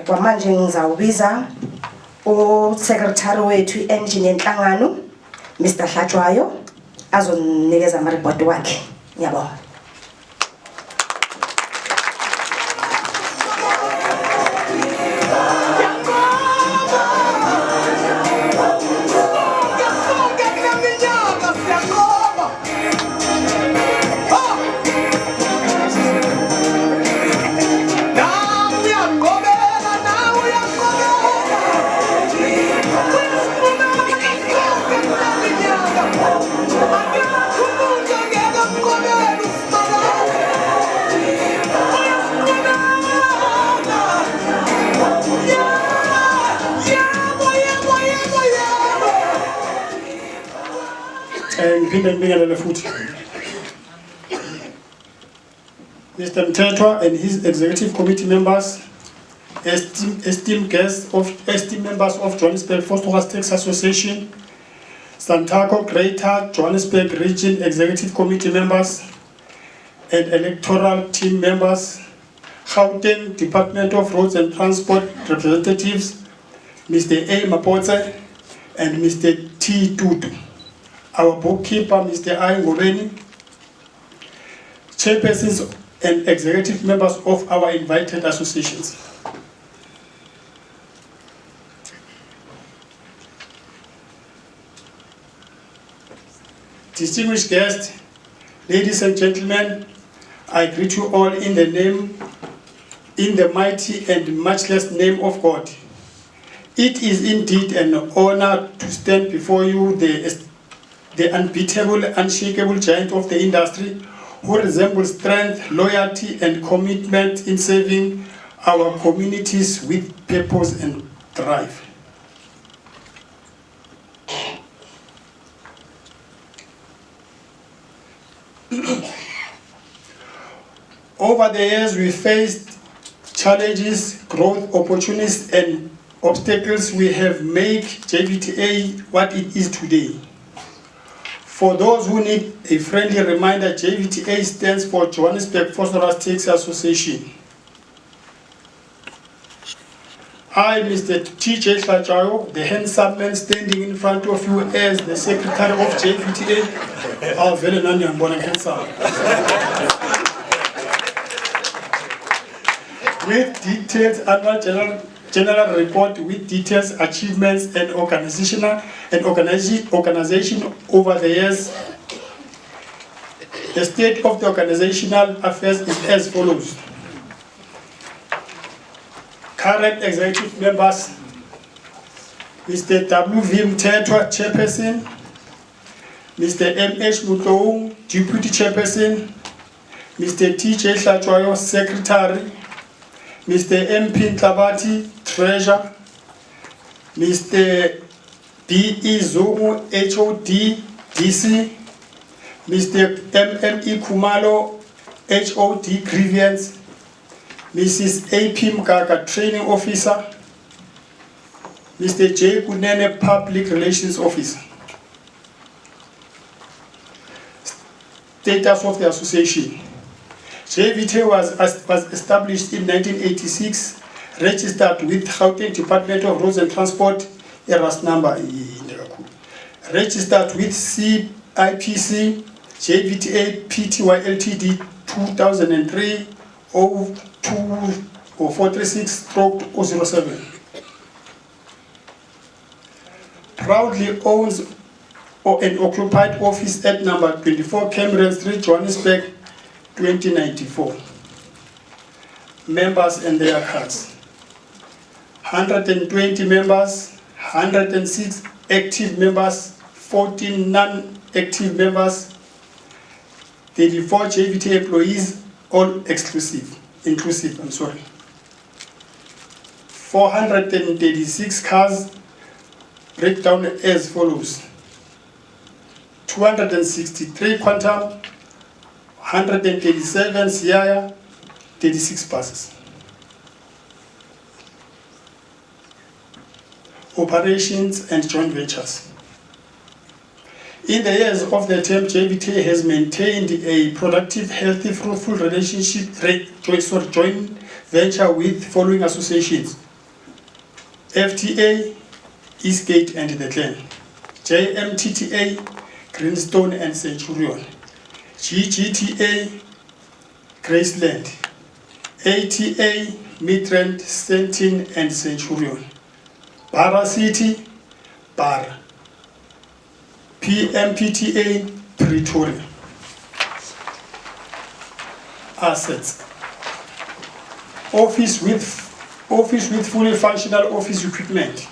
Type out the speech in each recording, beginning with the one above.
Kwamanje ngizawubiza uSecretary wethu i-Engine yenhlangano Mr. Hlatshwayo azonikeza ama-report wakhe. Ngiyabonga. Mr. Mthethwa and his executive committee members, esteemed members of Johannesburg Phosphorus Tax Association, Santaco Greater Johannesburg Region Executive Committee members, and electoral team members, Gauteng Department of Roads and Transport representatives, Mr. A. Mapotse and Mr. T. Tutu. Our bookkeeper, Mr. I. Ngoreni, chairpersons and executive members of our invited associations. Distinguished guests, ladies and gentlemen, I greet you all in the mighty and matchless name of God. It is indeed an honor to stand before you, the unbeatable, unshakable giant of the industry, who resembles strength, loyalty, and commitment in serving our communities with purpose and drive. Over the years, we faced challenges, growth opportunities, and obstacles. We have made JVTA what it is today. For those who need a friendly reminder, JVTA stands for Johannesburg Phosphorus Tax Association. I, Mr. T.J. Hlatshwayo, the handsome man standing in front of you as the Secretary of JVTA, are very handsome. With detailed annual general report with details, achievements, and organization over the years. The state of the organizational affairs is as follows. Current executive members, Mr. W.V. Mthethwa, Chairperson, Mr. M.H. Mutlou, Deputy Chairperson, Mr. T.J. Hlatshwayo, Secretary, Mr. M.P. Ntlabati, Treasurer, Mr. B.E. Zumu, HOD, DC, Mr. M.M.E. Kumalo, HOD, Grievance, Mrs. A.P. Mkaka, Training Officer, Mr. J. Kunene, Public Relations Officer. Status of the association. JVTA was established in 1986, registered with Gauteng Department of Roads and Transport, ERAS number, registered with CIPC, JVTA Pty Ltd 2003 02-436/007. Proudly owns an occupied office at number 24 Cameron Street, Johannesburg, 2094. Members and their cards. 120 members, 106 active members, 14 non-active members, 34 JVTA employees, all inclusive, 436 cars, breakdown as follows. 263 Quantum, 137 Siaya, 36 buses. Operations and joint ventures. In the years of the term, JVTA has maintained a productive, healthy, fruitful relationship, joint venture with following associations: FTA, Eastgate and the Glen; JMTTA, Greenstone and Centurion; GGTA, Graceland; ATA, Midrand, Sentin and Centurion; Bara City, Bara; PMPTA, Pretoria. Assets: office with fully functional office equipment.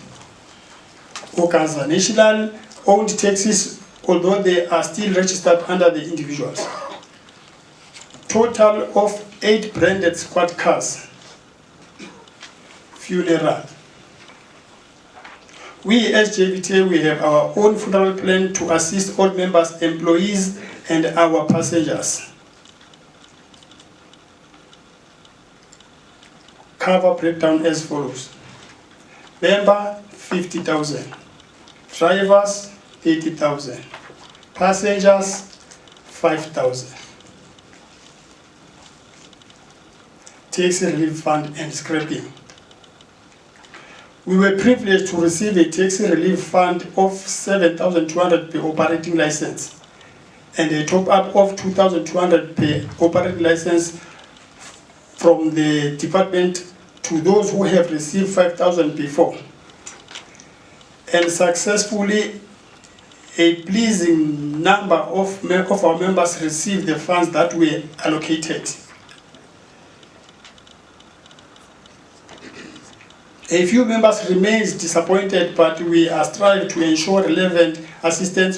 Organizational owned taxis, although they are still registered under the individuals. Total of 8 branded squad cars. Funeral. We as JVTA, we have our own funeral plan to assist all members, employees and our passengers. Cover breakdown as follows: member 50,000, drivers 80,000, passengers 5,000. Taxi relief fund and scrapping. We were privileged to receive a taxi relief fund of 7,200 per operating license and a top-up of 2,200 per operating license from the department to those who have received 5,000 before. And successfully, a pleasing number of our members received the funds that were allocated. A few members remain disappointed, but we are striving to ensure relevant assistance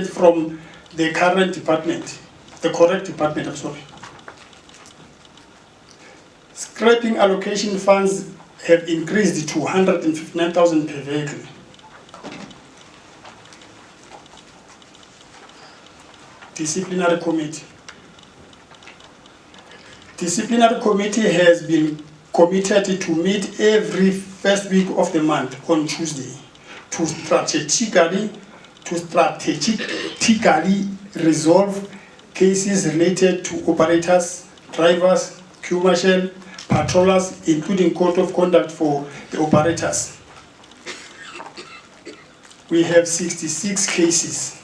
from the current department, the correct department, I'm sorry. Scrapping allocation funds have increased to 159,000 per vehicle. Disciplinary committee. Disciplinary committee has been committed to meet every first week of the month on Tuesday to strategically resolve cases related to operators, drivers, queue marshal, patrollers, including code of conduct for the operators. We have 66 cases,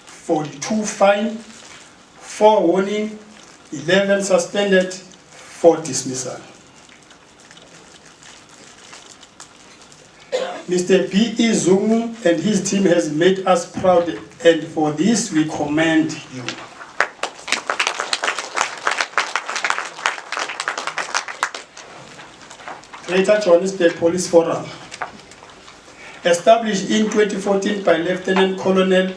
42 fine, 4 warning, 11 suspended, 4 dismissal. Mr. P.E. Zungu and his team has made us proud, and for this we commend you. Greater Johannesburg Police Forum. Established in 2014 by Lieutenant Colonel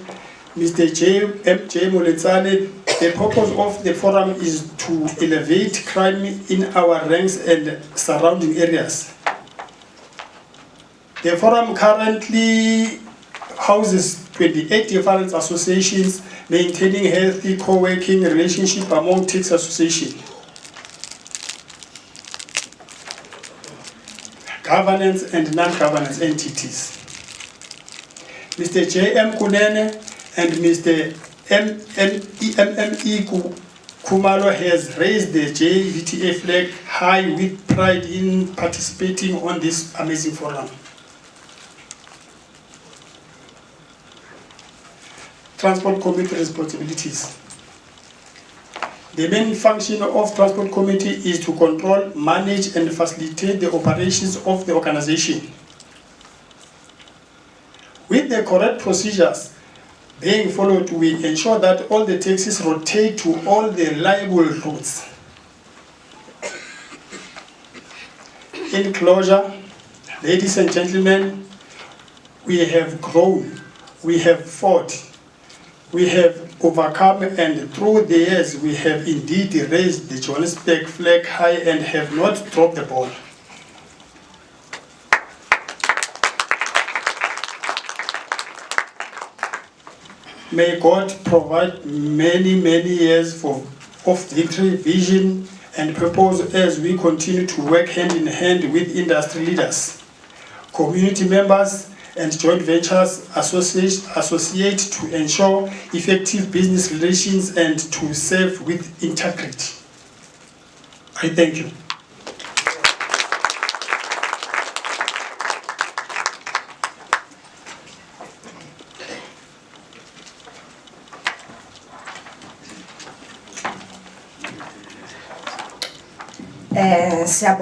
Mr. J.M.J. Moletsane, the purpose of the forum is to elevate crime in our ranks and surrounding areas. The forum currently houses 28 different associations maintaining healthy co-working relationship among taxi associations. Governance and non-governance entities. Mr. J.M. Kunene and Mr. M.E. Kumalo has raised the JVTA flag high with pride in participating on this amazing forum. Transport Committee responsibilities. The main function of Transport Committee is to control, manage and facilitate the operations of the organization. With the correct procedures being followed, we ensure that all the taxis rotate to all the reliable routes. In closure, ladies and gentlemen, we have grown, we have fought, we have overcome, and through the years we have indeed raised the Johannesburg flag high and have not dropped the ball. May God provide many, many years of victory, vision, and purpose as we continue to work hand in hand with industry leaders, community members, and joint ventures associate to ensure effective business relations and to serve with integrity. I thank you. Siyabonga.